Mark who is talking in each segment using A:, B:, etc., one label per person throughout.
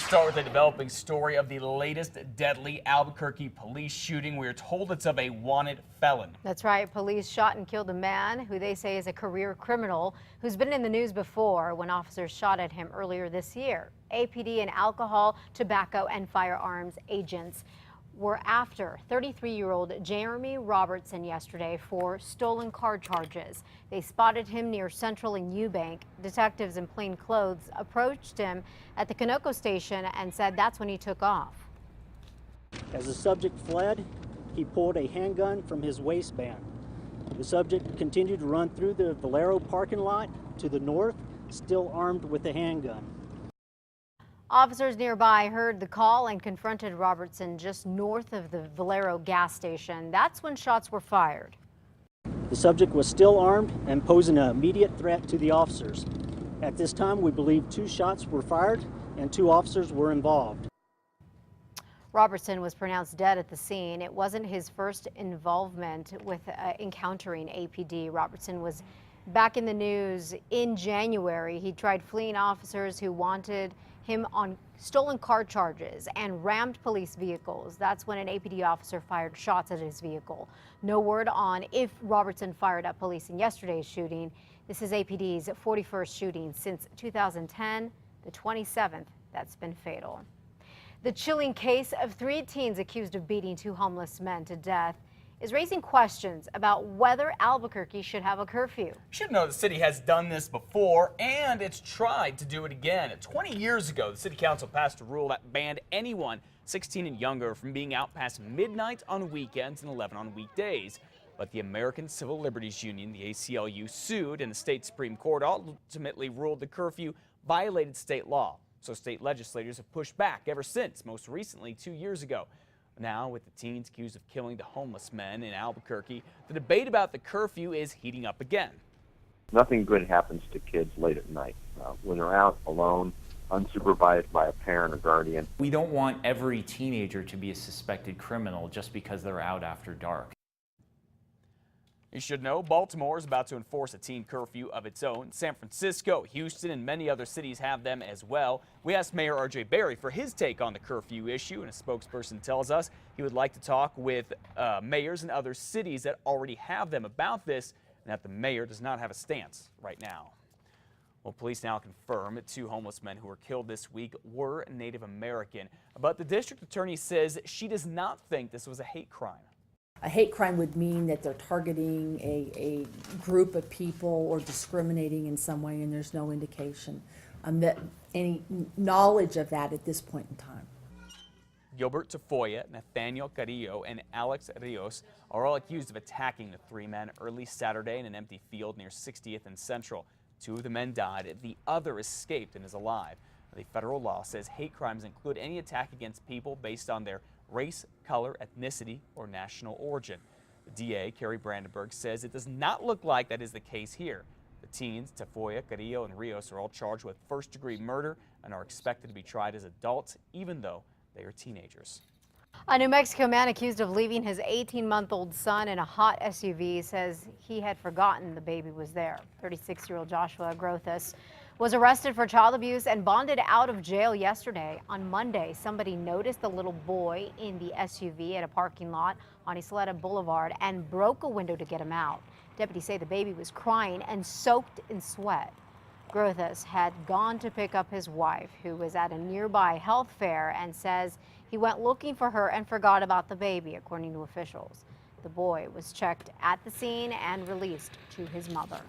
A: start with a developing story of the latest deadly Albuquerque police shooting. We're told it's of a wanted felon.
B: That's right. Police shot and killed a man who they say is a career criminal who's been in the news before when officers shot at him earlier this year. APD and alcohol, tobacco, and firearms agents were after 33-year-old Jeremy Robertson yesterday for stolen car charges. They spotted him near Central and Eubank. Detectives in plain clothes approached him at the Conoco station and said that's when he took off.
C: As the subject fled, he pulled a handgun from his waistband. The subject continued to run through the Valero parking lot to the north, still armed with a handgun.
B: Officers nearby heard the call and confronted Robertson just north of the Valero gas station. That's when shots were fired.
C: The subject was still armed and posing an immediate threat to the officers. At this time, we believe 2 shots were fired and 2 officers were involved.
B: Robertson was pronounced dead at the scene. It wasn't his first involvement with encountering APD. Robertson was back in the news in January. He tried fleeing officers who wanted him on stolen car charges and rammed police vehicles. That's when an APD officer fired shots at his vehicle. No word on if Robertson fired at police in yesterday's shooting. This is APD's 41st shooting since 2010, the 27th that's been fatal. The chilling case of 3 teens accused of beating 2 homeless men to death is raising questions about whether Albuquerque should have a curfew.
A: You should know the city has done this before, and it's tried to do it again. 20 years ago, the city council passed a rule that banned anyone 16 and younger from being out past midnight on weekends and 11 on weekdays. But the American Civil Liberties Union, the ACLU, sued, and the state Supreme Court ultimately ruled the curfew violated state law. So state legislators have pushed back ever since, most recently 2 years ago. Now, with the teens accused of killing the homeless men in Albuquerque, the debate about the curfew is heating up again.
D: Nothing good happens to kids late at night. When they're out alone, unsupervised by a parent or guardian.
E: We don't want every teenager to be a suspected criminal just because they're out after dark.
A: You should know Baltimore is about to enforce a teen curfew of its own. San Francisco, Houston, and many other cities have them as well. We asked Mayor R.J. Berry for his take on the curfew issue, and a spokesperson tells us he would like to talk with mayors and other cities that already have them about this, and that the mayor does not have a stance right now. Well, police now confirm 2 homeless men who were killed this week were Native American, but the district attorney says she does not think this was a hate crime.
F: A hate crime would mean that they're targeting a group of people or discriminating in some way, and there's no indication that any knowledge of that at this point in time.
A: Gilbert Tafoya, Nathaniel Carrillo, and Alex Rios are all accused of attacking the 3 men early Saturday in an empty field near 60th and Central. 2 of the men died. The other escaped and is alive. The federal law says hate crimes include any attack against people based on their race, color, ethnicity, or national origin. The DA, Kerry Brandenburg, says it does not look like that is the case here. The teens, Tafoya, Carrillo, and Rios, are all charged with first-degree murder and are expected to be tried as adults, even though they are teenagers.
B: A New Mexico man accused of leaving his 18-month-old son in a hot SUV says he had forgotten the baby was there. 36-year-old Joshua Grothus was arrested for child abuse and bonded out of jail yesterday. On Monday, somebody noticed the little boy in the SUV at a parking lot on Isleta Boulevard and broke a window to get him out. Deputies say the baby was crying and soaked in sweat. Grothus had gone to pick up his wife, who was at a nearby health fair, and says he went looking for her and forgot about the baby, according to officials. The boy was checked at the scene and released to his mother.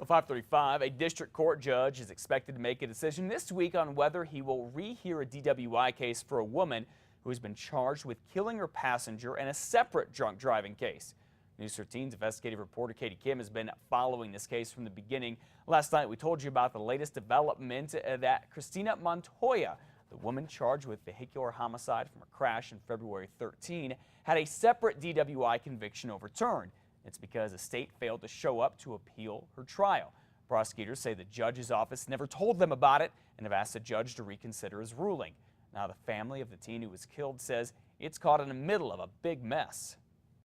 A: 5:35, a district court judge is expected to make a decision this week on whether he will rehear a DWI case for a woman who has been charged with killing her passenger in a separate drunk driving case. News 13's investigative reporter Katie Kim has been following this case from the beginning. Last night we told you about the latest development that Christina Montoya, the woman charged with vehicular homicide from a crash in February 13, had a separate DWI conviction overturned. It's because the state failed to show up to appeal her trial. Prosecutors say the judge's office never told them about it and have asked the judge to reconsider his ruling. Now the family of the teen who was killed says it's caught in the middle of a big mess.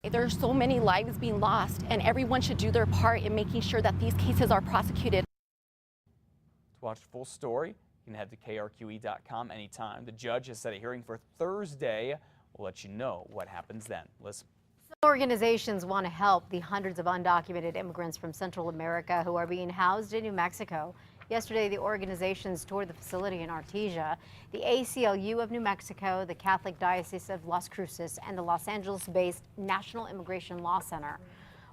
G: There are so many lives being lost, and everyone should do their part in making sure that these cases are prosecuted.
A: To watch the full story, You can head to KRQE.com anytime. The judge has set a hearing for Thursday. We'll let you know what happens then. Listen.
B: Some organizations want to help the hundreds of undocumented immigrants from Central America who are being housed in New Mexico. Yesterday, the organizations toured the facility in Artesia. The ACLU of New Mexico, the Catholic Diocese of Las Cruces, and the Los Angeles-based National Immigration Law Center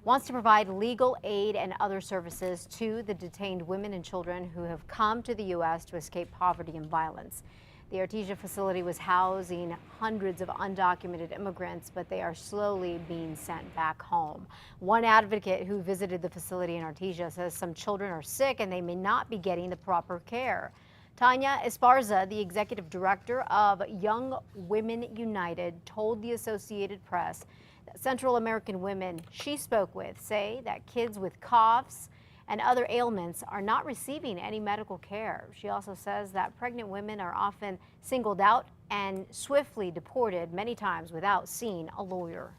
B: wants to provide legal aid and other services to the detained women and children who have come to the U.S. to escape poverty and violence. The Artesia facility was housing hundreds of undocumented immigrants, but they are slowly being sent back home. One advocate who visited the facility in Artesia says some children are sick and they may not be getting the proper care. Tanya Esparza, the executive director of Young Women United, told the Associated Press that Central American women she spoke with say that kids with coughs and other ailments are not receiving any medical care. She also says that pregnant women are often singled out and swiftly deported, many times without seeing a lawyer.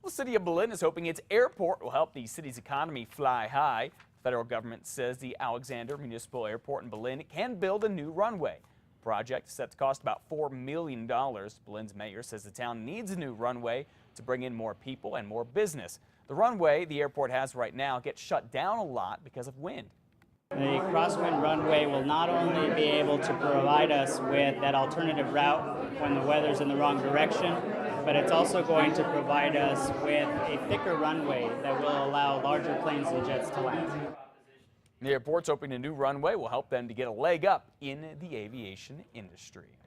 A: Well, the city of Berlin is hoping its airport will help the city's economy fly high. The federal government says the Alexander Municipal Airport in Berlin can build a new runway. The project is set to cost about $4 million. Berlin's mayor says the town needs a new runway to bring in more people and more business. The runway the airport has right now gets shut down a lot because of wind.
H: The crosswind runway will not only be able to provide us with that alternative route when the weather's in the wrong direction, but it's also going to provide us with a thicker runway that will allow larger planes and jets to land.
A: The airport's hoping a new runway will help them to get a leg up in the aviation industry.